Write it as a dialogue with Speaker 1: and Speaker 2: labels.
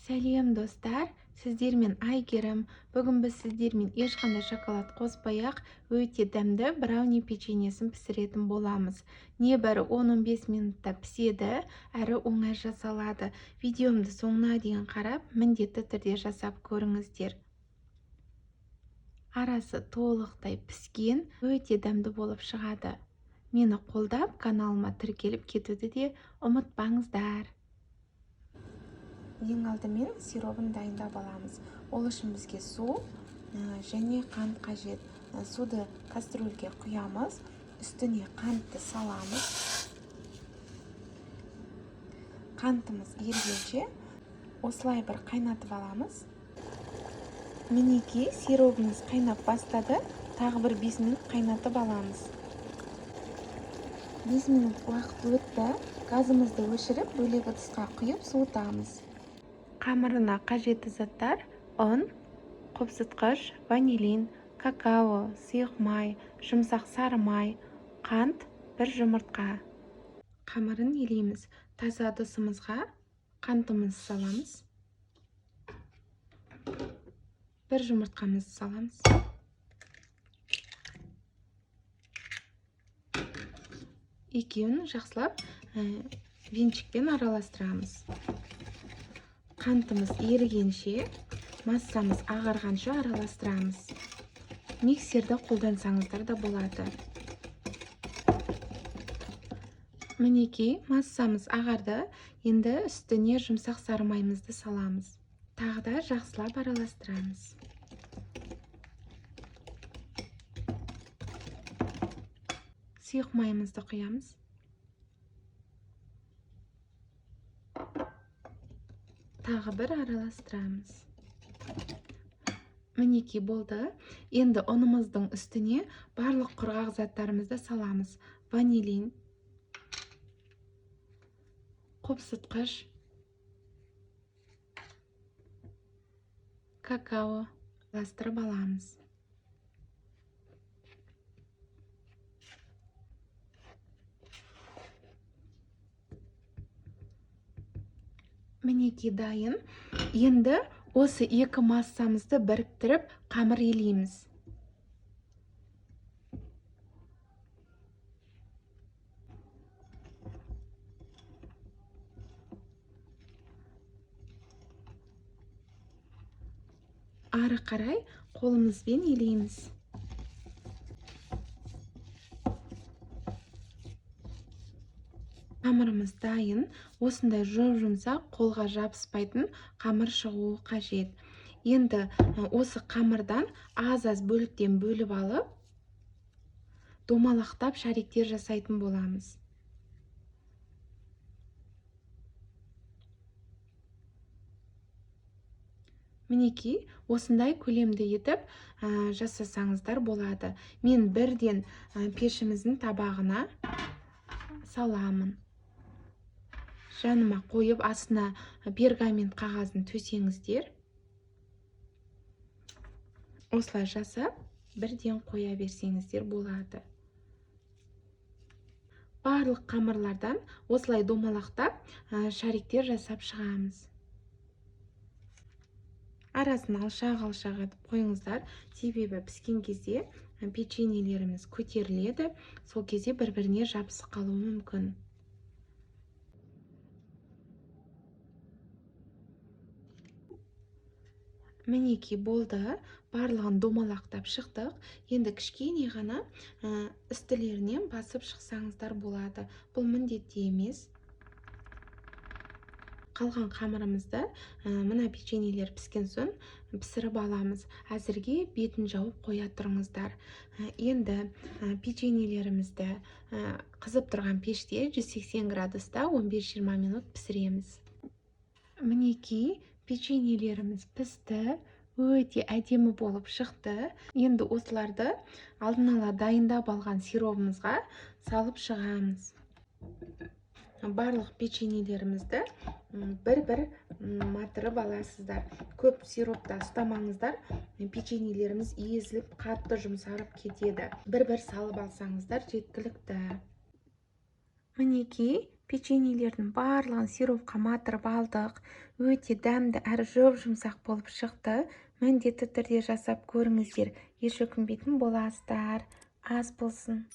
Speaker 1: Сәлем достар, сіздермен Айгерім. Бүгін біз сіздермен ешқандай шоколад қоспай-ақ өте дәмді брауни печеньесін пісіретін боламыз. Небәрі 10-15 минутта піседі, әрі оңай жасалады. Видеомды соңына дейін қарап, міндетті түрде жасап көріңіздер. Арасы толықтай піскен, өте дәмді болып шығады. Мені қолдап, каналыма тіркеліп кетуді де ұмытпаңыздар. Ең алдымен сиробын дайындап аламыз. Ол үшін бізге су және қант қажет. Суды кастрюльге құямыз, үстіне қантты саламыз. Қантымыз ерігенше осылай бір қайнатып аламыз. Мінекей сиробымыз қайнап бастады. Тағы бір 5 минут қайнатып аламыз. 5 минут уақыт өтті. Газымызды өшіріп, бөлек ыдысқа құйып суытамыз. Қамырына қажетті заттар: ұн, қопсытқыш, ванилин, какао, сұйық май, жұмсақ сары май, қант, бір жұмыртқа. Қамырын елейміз. Таза ыдысымызға қантымызды саламыз. Бір жұмыртқамызды саламыз. Екеуін жақсылап венчикпен араластырамыз. Қантымыз ерігенше, массамыз ағарғанша араластырамыз. Миксерді қолдансаңыздар да болады. Мінекей массамыз ағарды. Енді үстіне жұмсақ сары майымызды саламыз. Тағы да жақсылап араластырамыз. Сұйық майымызды құямыз. Тағы бір араластырамыз. Мінекей болды. Енді ұнымыздың үстіне барлық құрғақ заттарымызды саламыз. Ванилин, қопсытқыш, какао араластырып аламыз. Мінекей дайын. Енді осы екі массамызды біріктіріп қамыр елейміз. Ары қарай қолымызбен елейміз. Қамырымыз дайын. Осындай жұмсақ, қолға жабыспайтын қамыр шығуы қажет. Енді осы қамырдан аз-аз бөліктен бөліп алып, домалақтап шариктер жасайтын боламыз. Мінекей, осындай көлемді етіп жасасаңыздар болады. Мен бірден пешіміздің табағына саламын. Жаныма қойып, астына пергамент қағазын төсеңіздер. Осылай жасап, бірден қоя берсеңіздер болады. Барлық қамырлардан осылай домалақтап, шариктер жасап шығамыз. Арасын алшақ-алшақ етіп қойыңыздар. Себебі піскен кезде печеньелеріміз көтеріледі. Сол кезде бір-біріне жабысып қалуы мүмкін. Мінекей болды. Барлығын домалақтап шықтық. Енді кішкене ғана үстілерінен басып шықсаңыздар болады. Бұл міндетті емес. Қалған қамырымызды мына печеньелер піскен соң пісіріп аламыз. Әзірге бетін жауып қоя тұрыңыздар. Енді печеньелерімізді қызып тұрған пеште 180 градуста 15-20 минут пісіреміз. Мінекей печеньелеріміз пісті, өте әдемі болып шықты. Енді осыларды алдын ала дайындап алған сиробымызға салып шығамыз. Барлық печеньелерімізді бір-бір матырып аласыздар. Көп сиропта ұстамаңыздар, печеньелеріміз езіліп, қатты жұмсарып кетеді. Бір-бір салып алсаңыздар жеткілікті. Мінекей печеньелердің барлығын сиропқа матырып алдық. Өте дәмді әрі жұп-жұмсақ болып шықты. Міндетті түрде жасап көріңіздер. Еш өкінбейтін боласыздар. Ас болсын.